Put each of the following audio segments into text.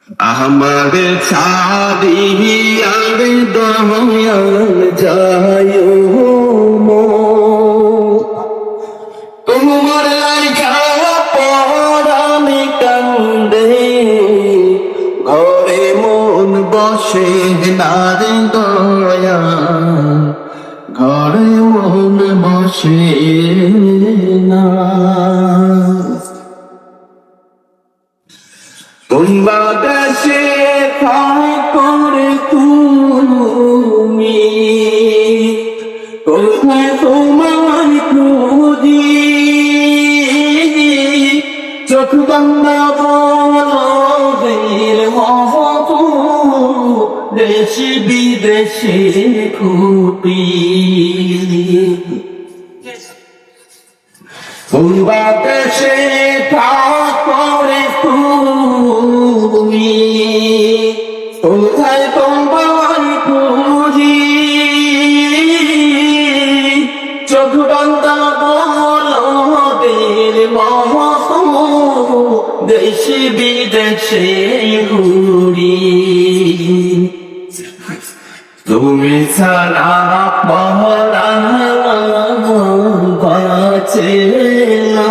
আমার ছাড়িয়ার দয়াল যায় তোমার লাইগা পরাণে কান্দে ঘরে মন বসে না রে দয়া ঘরে মন বসে না তোমরা দেশে করে তুমি কোথায় তোমার খুঁজি চোখ বাংলা বলের মত দেশে বিদেশে খুবই তোমরা দেশে করে তুমি কোথায় তোমার খুঁজি চোখ বান্ধা বলের মত দেশে বিদেশে ঘুরি তুমি ছাড়া পরাণ বাঁচে না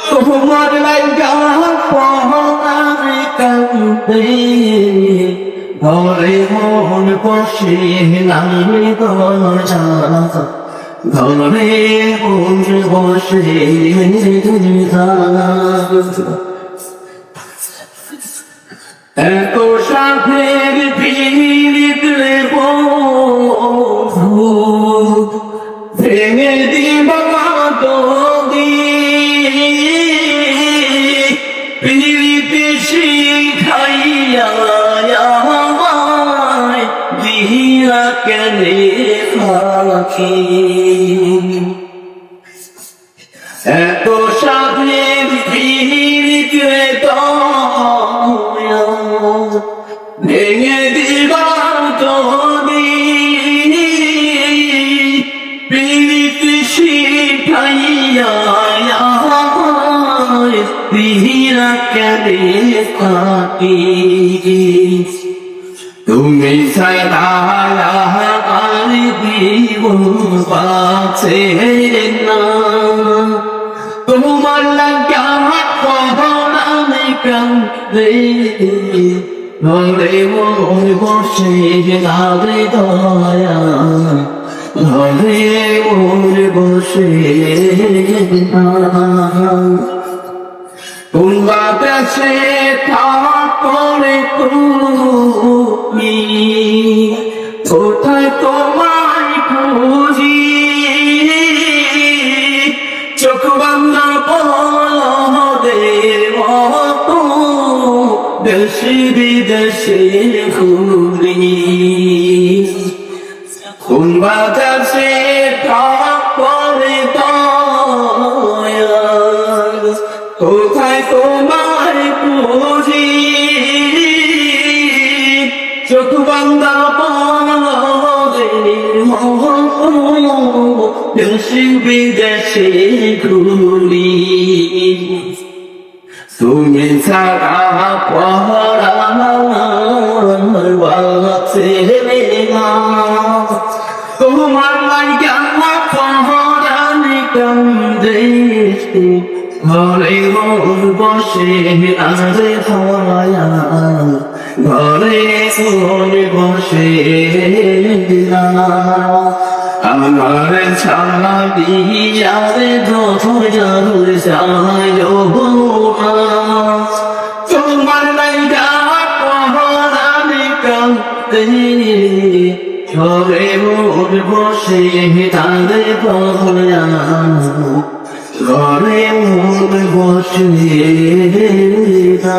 তোমার লাইগা পরাণে কান্দে ঘরে মন বসে না রে দয়া ঘরে মন বসে না এত সাথের ভিড়ে বন্ধু ভেঙে দিবা দোদি পিড়িতে শিখাইয়া দিয়া কেনে পাখি এত সাথের ভিড়ে ভেঙে দিবার তোদি পিড়িতে শিখাইয়া দিহিরা কেনে থাকি তুমি ছাড়া আর দিব পাছে না তোমার লাগা পরাণে কান্দে ঘরে মন বসে না রে দয়া ঘরে মন বসে না তোমরা দেশে করে তুমি কোথায় তোমার খুঁজি চোখ বাংলা বলের মত দেশে বিদেশে ঘুরি তোমরা দেশে করে দয়া কোথায় তোমার খুঁজি চোখ বান্ধা বলের মত দেশে বিদেশে ঘুরি তুমি ছাড়া পরাণ বাঁচে না তোমার লাইগা পরাণে কান্দে ঘরে মন বসে আরে দয়া ঘরে মন বসে না আমার ছাড়া দিয়ারে দয়াল যায় তোমার লাইগা পরাণে কান্দে ঘরে মন বসে তারে দয়া ঘরে মন বসে না